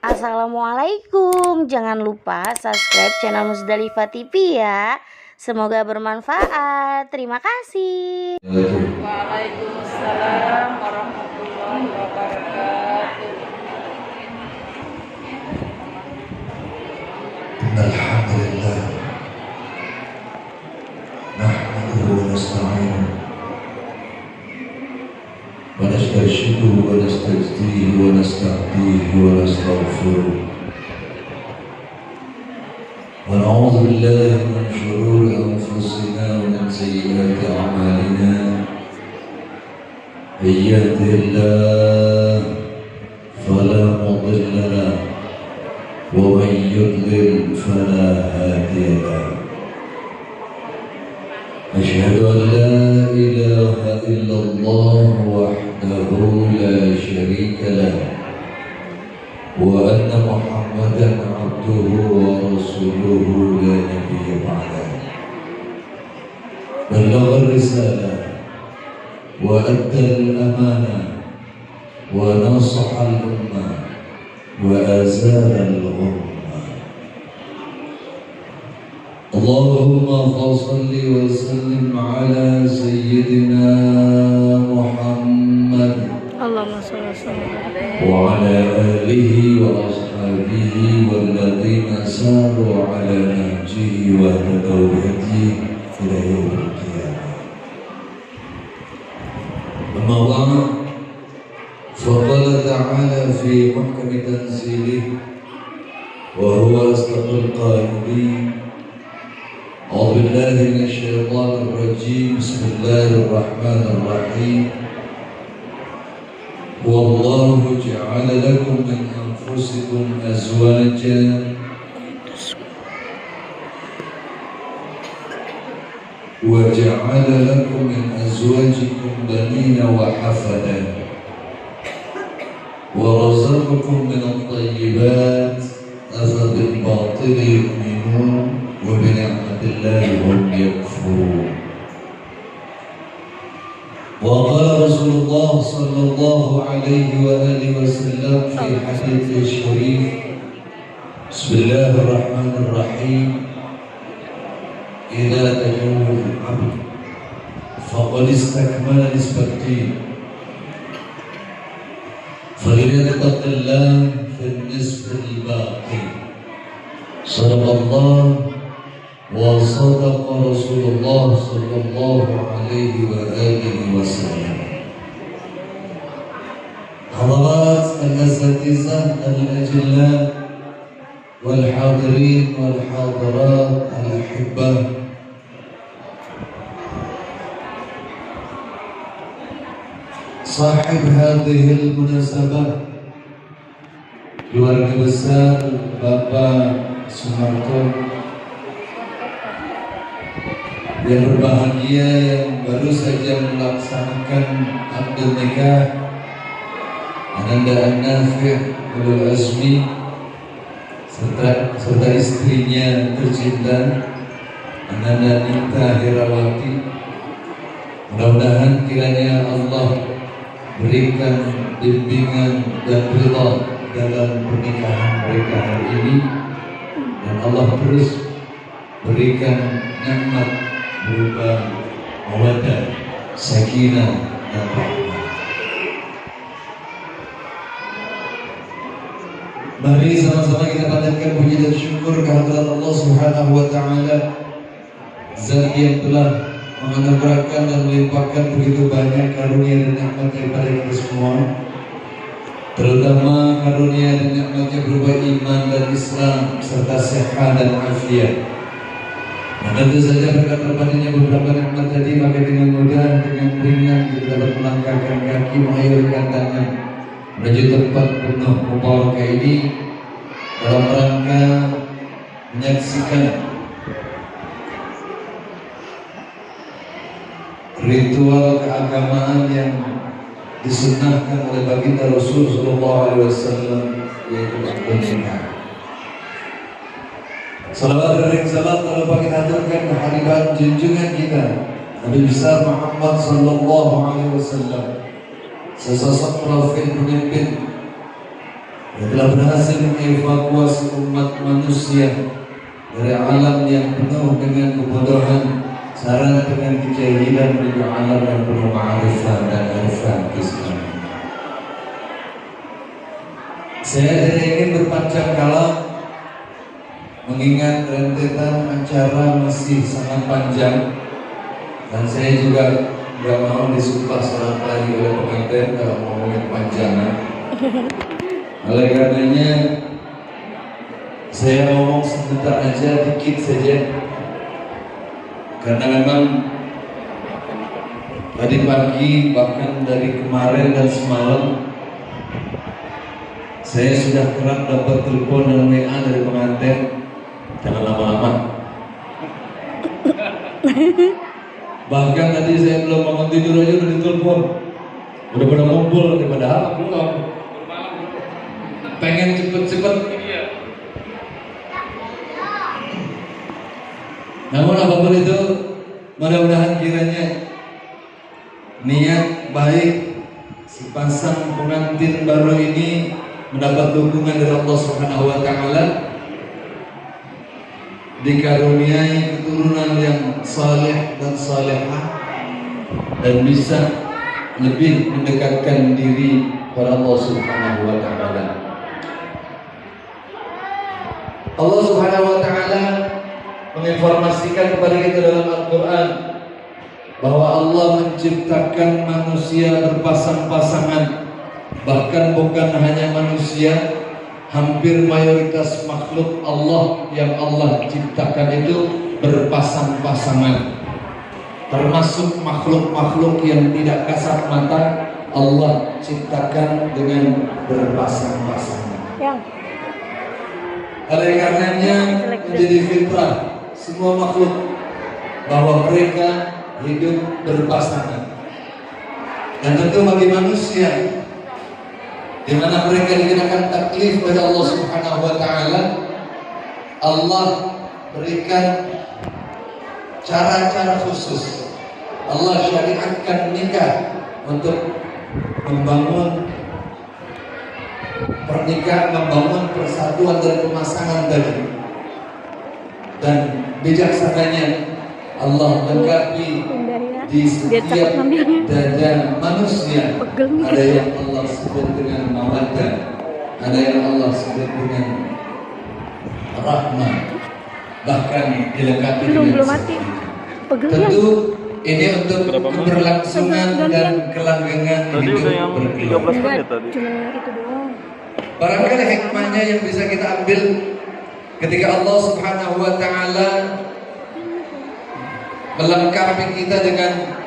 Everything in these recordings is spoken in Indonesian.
Assalamualaikum. Jangan lupa subscribe channel Musdalifah TV ya. Semoga bermanfaat. Terima kasih. Waalaikumsalam warahmatullahi wabarakatuh. Alhamdulillah. Nahmaduhu wa nasta'inuhu wa nastaghfiruhu wa nasta'jiluhu wa nasta'dihi wa nastaghfiruh. Wa na'udzu billahi min shururi anfusina wa min sayyiati a'malina. May yahdihillahu fala mudilla lahu wa man yudlil fala hadiya lahu. Asyhadu an la ilaha illallah wahdahu la syarika lahu wa anna Muhammadan abduhu wa rasuluhu la nabiyya ba'dahu. Ballagha ar-risalah wa adda al-amanah wa nasaha al-ummah wa azala al-ghummah. Allahumma salli wa sallim ala sayyidina Muhammad Allahumma sholli wa ala alihi wa ashabihi walladhina saru ala nahjihi wa tadaw bihadihi ila yaumil qiyamah. Amma ba'd, faqala ta'ala fi muhkami tanzilihi wa huwa asdaqul qailin. أعوذ بالله من الشيطان الرجيم. بسم الله الرحمن الرحيم. والله جعل لكم من أنفسكم أزواجا وجعل لكم من أزواجكم بنين وحفدا ورزقكم من الطيبات أفبالباطل يؤمنون وبنعمة الله هم يكفرون. وقال رسول الله صلى الله عليه وآله وسلم في حديث الشريف: بسم الله الرحمن الرحيم. إذا تزوج العبد فقد استكمل نصف الدين فليتق الله في النصف الباقي. صدق الله وصدق رسول الله صلى الله عليه وآله وسلم. حضرات الأساتذة الأجلاء والحاضرين والحاضرات الأحبة، صاحب هذه المناسبة keluarga besar Bapak Sumarto yang berbahagia, yang baru saja melaksanakan akad nikah Ananda An-Nafi' Ulul Azmi serta istrinya tercinta Ananda Nita Herawati. Mudah-mudahan kiranya Allah berikan bimbingan dan ridha dalam pernikahan mereka hari ini, dan Allah terus berikan nikmat berupa mawaddah, sakinah dan rahmah. Mari sama-sama kita panjatkan puji dan syukur kehadirat Allah Subhanahu wa taala, Zat yang telah menganugerahkan dan melimpahkan begitu banyak karunia dan nikmat kepada kita semua, terutama karunia dan nikmatnya berupa iman dan Islam serta sehat dan afiat. Dan tentu saja berkat terpadanya beberapa nikmat tadi, maka dengan mudah, dengan ringan kita dapat melangkahkan kaki, mengayunkan tangan menuju tempat penuh mubarakah ini dalam rangka menyaksikan ritual keagamaan yang disunnahkan oleh baginda Rasul Sallallahu Alaihi Wasallam, yaitu akad nikah. Salawat dan salam tak lupa kita haturkan kehadiran junjungan kita Nabi besar Muhammad Sallallahu Alaihi Wasallam, sesosok profil pemimpin yang telah berhasil mengevakuasi umat manusia dari alam yang penuh dengan kebodohan, sarana dengan kejahilan, menuju alam yang penuh ma'rifah dan irfan Islam. Saya tidak ingin berpanjang kalam mengingat rentetan acara masih sangat panjang, dan saya juga nggak mau disumpah seorang lagi oleh pengantin kalau ngomongin panjangan. Oleh karenanya saya ngomong sebentar aja, dikit saja, karena memang tadi pagi bahkan dari kemarin dan semalam saya sudah kerap dapat telepon dan WA dari pengantin, jangan lama-lama. Bahkan tadi saya belum bangun tidur aja udah ditelepon, udah pada ngumpul, padahal aku belum, pengen cepet-cepet. Namun apapun itu, mudah-mudahan kiranya niat baik sepasang pengantin baru ini mendapat dukungan dari Allah Subhanahu wa taala, dikaruniai keturunan yang saleh dan salehah, dan bisa lebih mendekatkan diri kepada Allah Subhanahu wa taala. Allah Subhanahu wa taala menginformasikan kepada kita dalam Al-Quran bahwa Allah menciptakan manusia berpasang-pasangan. Bahkan bukan hanya manusia, hampir mayoritas makhluk Allah yang Allah ciptakan itu berpasang-pasangan. Termasuk makhluk-makhluk yang tidak kasat mata, Allah ciptakan dengan berpasang-pasangan. Oleh karenanya menjadi fitrah semua makhluk bahwa mereka hidup berpasangan. Dan tentu bagi manusia, di mana mereka dikenakan taklif oleh Allah Subhanahu wa taala, Allah berikan cara-cara khusus. Allah syariatkan nikah untuk membangun pernikahan, membangun persatuan dan pemasangan tadi. Dan bijaksananya Allah lengkapi di setiap dada manusia ada yang Allah sebut dengan mawaddah, ada yang Allah sebut dengan rahmah, bahkan dilengkapi dengan tentu ini untuk keberlangsungan dan kelanggengan hidup berkeluarga. Barangkali hikmahnya yang bisa kita ambil ketika Allah Subhanahu wa taala melengkapi kita dengan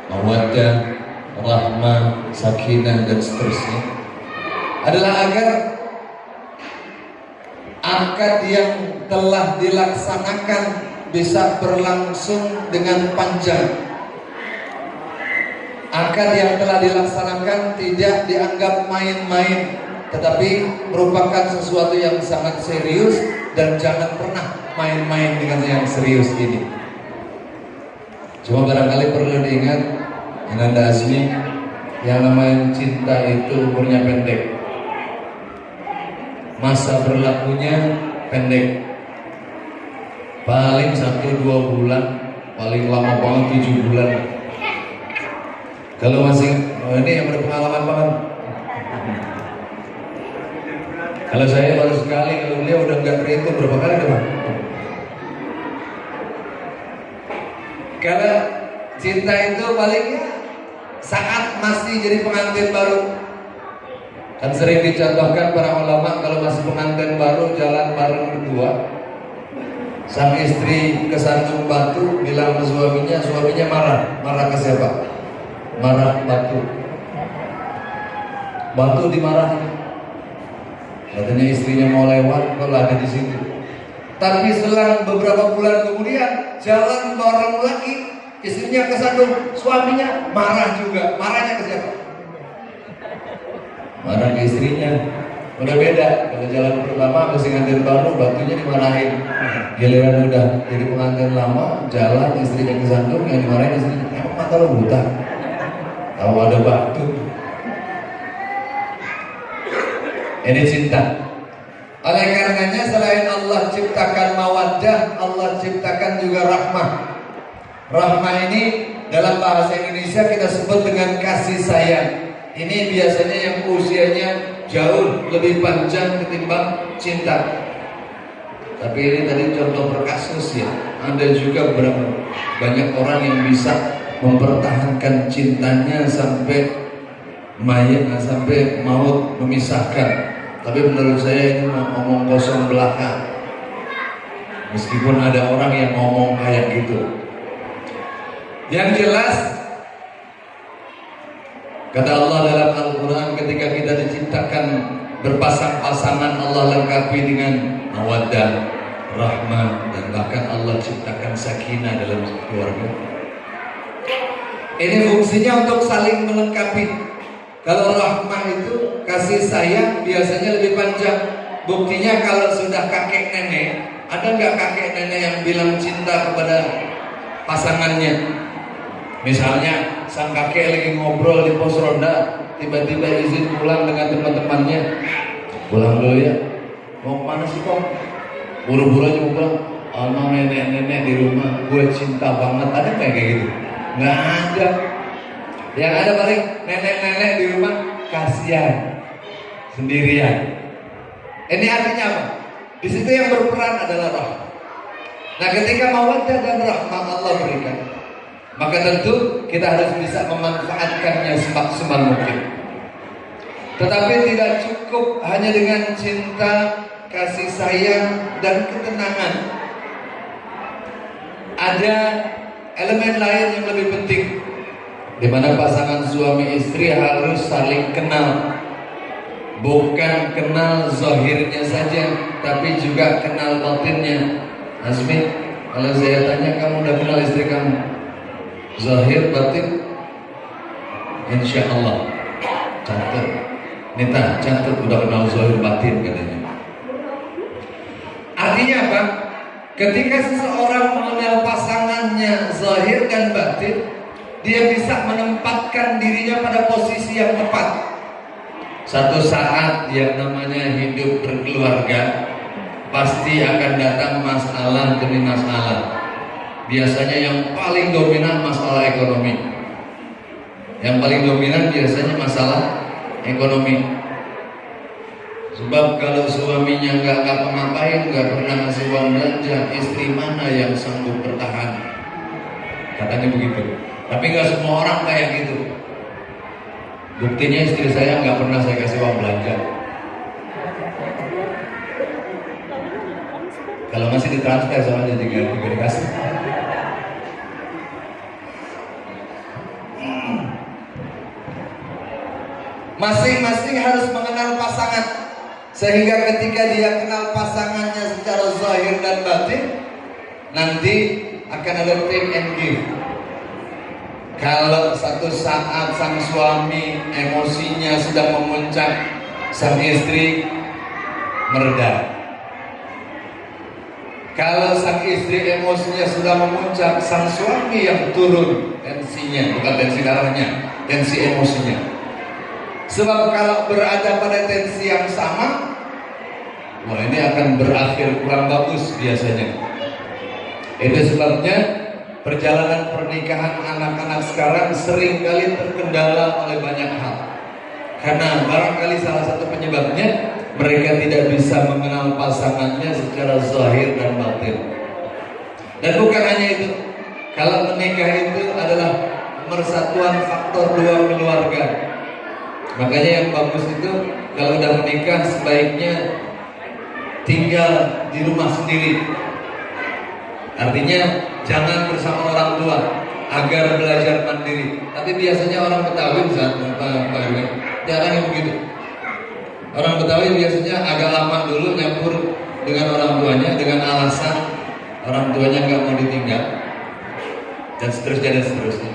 mawaddah, rahmah, sakinah dan seterusnya adalah agar akad yang telah dilaksanakan bisa berlangsung dengan panjang. Akad yang telah dilaksanakan tidak dianggap main-main, tetapi merupakan sesuatu yang sangat serius, dan jangan pernah main-main dengan yang serius ini. Cuma barangkali perlu diingat, Ananda Azmi, yang namanya cinta itu umurnya pendek, masa berlakunya pendek, paling 1-2 bulan, paling lama banget 7 bulan. Kalau masih ini yang berpengalaman banget. Kalau saya baru sekali, kalau beliau udah nggak terhitung berapa kali teman. Karena cinta itu paling saat masih jadi pengantin baru. Kan sering dicontohkan para ulama kalau masih pengantin baru jalan bareng berdua. Sang istri kesandung batu, bilang ke suaminya, suaminya marah. Marah ke siapa? Marah batu. Batu dimarahin. Katanya istrinya mau lewat, kalau ada di situ. Tapi selang beberapa bulan kemudian jalan bareng lagi, istrinya kesandung, suaminya marah juga. Marahnya ke siapa? Marah ke istrinya. Udah beda. Kalau jalan pertama masih pengantin baru, batunya dimarahin. Giliran udah jadi pengantin lama, jalan istrinya kesandung, yang dimarahin istrinya. Emang mata lo buta? Tahu ada batu. Ini cinta. Oleh karenanya selain Allah ciptakan mawaddah, Allah ciptakan juga rahmah. Rahmah ini dalam bahasa Indonesia kita sebut dengan kasih sayang. Ini biasanya yang usianya jauh lebih panjang ketimbang cinta. Tapi ini tadi contoh per kasus ya. Ada juga banyak orang yang bisa mempertahankan cintanya sampai sampai maut memisahkan. Tapi menurut saya ini ngomong kosong belaka. Meskipun ada orang yang ngomong kayak gitu. Yang jelas kata Allah dalam Al-Quran, ketika kita diciptakan berpasang-pasangan, Allah lengkapi dengan mawaddah, rahmah, dan bahkan Allah ciptakan sakinah dalam keluarga. Ini fungsinya untuk saling melengkapi. Kalau rahmah itu kasih sayang biasanya lebih panjang. Buktinya kalau sudah kakek nenek, ada nggak kakek nenek yang bilang cinta kepada pasangannya? Misalnya sang kakek lagi ngobrol di pos ronda, tiba-tiba izin pulang dengan teman-temannya. Pulang dulu ya. Mau kemana sih kok? Buru-buru aja mau pulang. Sama nenek-nenek di rumah, gue cinta banget. Ada nggak kayak gitu? Nggak ada. Yang ada paling nenek-nenek di rumah kasihan, sendirian. Ini artinya apa? Di situ yang berperan adalah rahmah. Nah, ketika mawaddah dan rahmah Allah berikan, maka tentu kita harus bisa memanfaatkannya semaksimal mungkin. Tetapi tidak cukup hanya dengan cinta, kasih sayang, dan ketenangan. Ada elemen lain yang lebih penting, di mana pasangan suami istri harus saling kenal. Bukan kenal zahirnya saja, tapi juga kenal batinnya. Azmi, kalau saya tanya, kamu udah kenal istri kamu? Zahir, batin? Insya Allah. Catat. Nita, catat udah kenal zahir batin katanya. Artinya apa? Ketika seseorang mengenal pasangannya zahir dan batin, dia bisa menempatkan dirinya pada posisi yang tepat. Satu saat yang namanya hidup berkeluarga, pasti akan datang masalah demi masalah. Biasanya yang paling dominan masalah ekonomi. Yang paling dominan biasanya masalah ekonomi. Sebab kalau suaminya nggak ngapa-ngapain, nggak pernah ngasih uang belanja, istri mana yang sanggup bertahan? Katanya begitu. Tapi nggak semua orang kayak gitu. Buktinya istri saya nggak pernah saya kasih uang belanja. Kalau masih ditransfer soalnya tinggal dikasih. Masing-masing harus mengenal pasangan, sehingga ketika dia kenal pasangannya secara zahir dan batin, nanti akan ada take and give. Kalau satu saat sang suami emosinya sudah memuncak, sang istri mereda. Kalau sang istri emosinya sudah memuncak, sang suami yang turun tensinya, bukan tensi darahnya, tensi emosinya. Sebab kalau berada pada tensi yang sama, wah ini akan berakhir kurang bagus biasanya. Itu sebabnya perjalanan pernikahan anak-anak sekarang seringkali terkendala oleh banyak hal. Karena barangkali salah satu penyebabnya, mereka tidak bisa mengenal pasangannya secara zahir dan batin. Dan bukan hanya itu, kalau menikah itu adalah persatuan faktor dua keluarga. Makanya yang bagus itu kalau udah menikah sebaiknya tinggal di rumah sendiri. Artinya jangan bersama orang tua agar belajar mandiri. Tapi biasanya orang Betawi jarang yang begitu. Orang Betawi biasanya agak lama dulu nyampur dengan orang tuanya dengan alasan orang tuanya nggak mau ditinggal dan seterusnya dan seterusnya.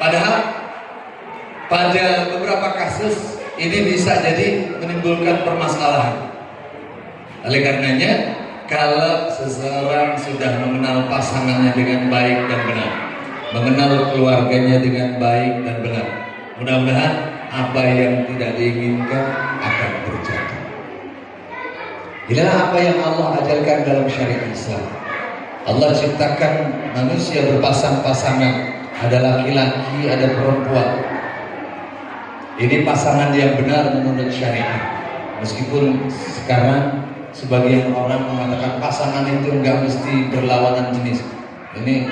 Padahal pada beberapa kasus ini bisa jadi menimbulkan permasalahan. Oleh karenanya, kalau seseorang sudah mengenal pasangannya dengan baik dan benar, mengenal keluarganya dengan baik dan benar, mudah-mudahan apa yang tidak diinginkan akan terjadi. Inilah apa yang Allah ajarkan dalam syariat Islam. Allah ciptakan manusia berpasang-pasangan, ada laki-laki, ada perempuan. Ini pasangan yang benar menurut syariat. Meskipun sekarang sebagian orang mengatakan pasangan itu enggak mesti berlawanan jenis. Ini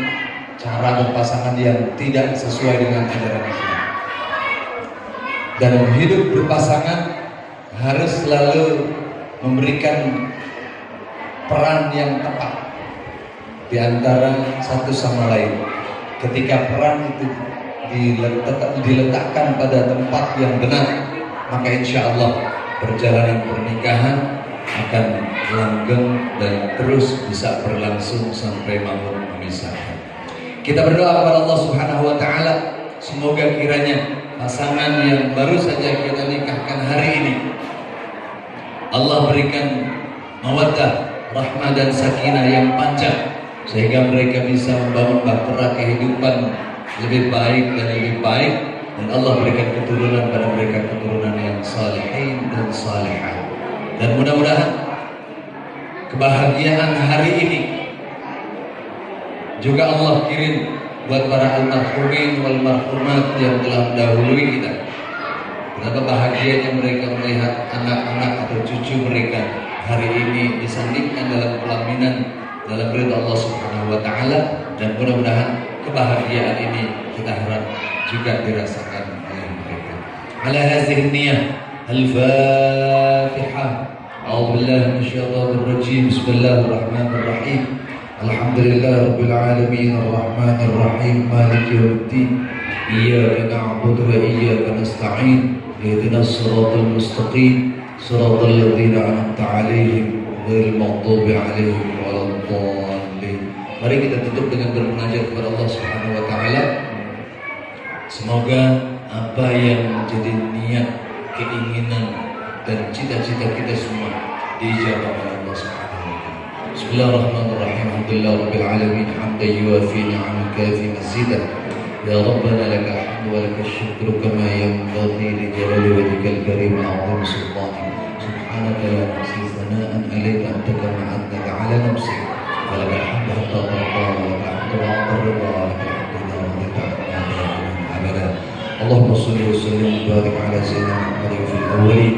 cara berpasangan yang tidak sesuai dengan ajaran Islam. Dan hidup berpasangan harus selalu memberikan peran yang tepat di antara satu sama lain. Ketika peran itu diletakkan pada tempat yang benar, maka insya Allah perjalanan pernikahan akan langgeng dan terus bisa berlangsung sampai maut memisahkan. Kita berdoa kepada Allah Subhanahu wa taala, semoga kiranya pasangan yang baru saja kita nikahkan hari ini Allah berikan mawaddah, rahmah dan sakinah yang panjang, sehingga mereka bisa membangun bahtera kehidupan lebih baik dan lebih baik, dan Allah berikan keturunan pada mereka, keturunan yang salihin dan salihah. Dan mudah-mudahan kebahagiaan hari ini juga Allah kirim buat para almarhumin wal marhumat yang telah mendahului kita. Betapa bahagianya mereka melihat anak-anak atau cucu mereka hari ini disandingkan dalam pelaminan dalam ridha Allah Subhanahu wa taala, dan mudah-mudahan kebahagiaan ini kita harap juga dirasakan oleh mereka. Ala hadhihi niyyah al-Fatihah. A'udzu billahi minasyaitonir rajim. Bismillahirrahmanirrahim. Alhamdulillahirabbil alamin arrahmanir rahim maliki yaumiddin. Iyyaka na'budu wa iyyaka nasta'in. Ihdinas siratal mustaqim. Siratal ladzina an'amta 'alaihim ghairil maghdubi 'alaihim waladdallin. Mari kita tutup dengan bermunajat kepada Allah Subhanahu wa taala. Semoga apa yang menjadi niat, keinginan dan cita-cita kita semua dijawab oleh Allah Subhanahu wa taala. Bismillahirrahmanirrahim. Alhamdulillahirabbil alamin hamdan yuwafi ni'amahu kafi mazidah. Ya Rabbana lakal hamdu wa lakal syukru kama yanbaghi li jalali wajhikal karim wa 'azimi sultanik. Subhanaka la nuhsi thana'an 'alaika anta kama athnaka 'ala nafsik. ولك الحمد حتى ترضى ولك الحمد بعد الرضا ولك الحمد إذا رضيت عنا أبدا. اللهم صل وسلم وبارك على سيدنا محمد في الأولين،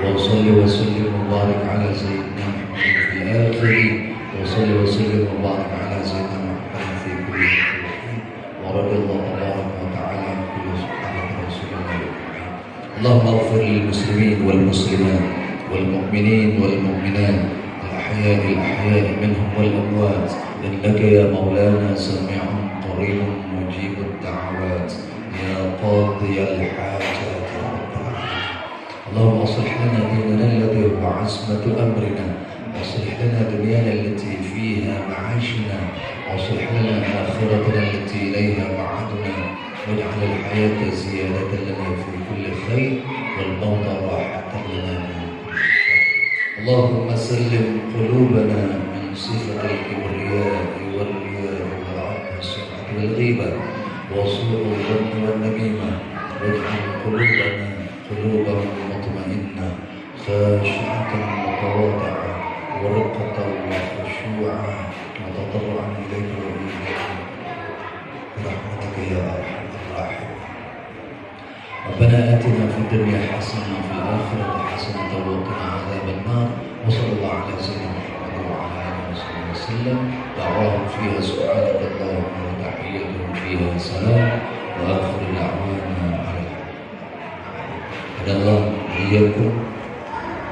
وصل وسلم وبارك على سيدنا محمد في الآخرين، وصل وسلم وبارك على سيدنا محمد في كل حين، ورضي الله تبارك وتعالى عن كل سبحانه رسول الله. اللهم اغفر للمسلمين والمسلمات والمؤمنين والمؤمنات الأحياء منهم والأموات، إنك يا مولانا سميع قريب مجيب الدعوات يا قاضي الحاجات يا رب العالمين. اللهم اصلح لنا ديننا الذي هو عصمة أمرنا، واصلح لنا دنيانا التي فيها معاشنا، واصلح لنا آخرتنا التي إليها معادنا، واجعل الحياة زيادة لنا في كل خير والموت راحة لنا من اللهم سلم قلوبنا من صفة الكبرياء والرياء والعجب والسمعة والغيبة وسوء الظن والنميمة، واجعل قلوبنا قلوبا مطمئنة خاشعة متواضعة ورقة وخشوعا وتضرعا إليك وإليك برحمتك يا أرحم الراحمين. ربنا آتنا في الدنيا حسنة وفي الآخرة حسنة وقنا عذاب النار. وصلى الله على سيدنا محمد وعلى آله وصحبه وسلم. دعواهم فيها سبحانك اللهم وتحيتهم فيها سلام وآخر دعوانا على Allah iyyakum.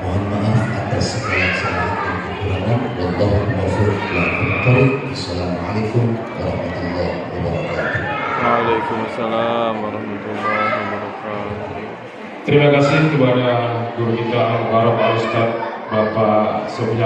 Mohon maaf atas segala kesalahan dan kekurangan. Wallahu muwaffiq ila aqwamit thoriq. Assalamualaikum warahmatullahi wabarakatuh. Waalaikumsalam warahmatullahi wabarakatuh. Terima kasih kepada guru kita Al-Mukarram Al-Ustaz Bapak Sofyan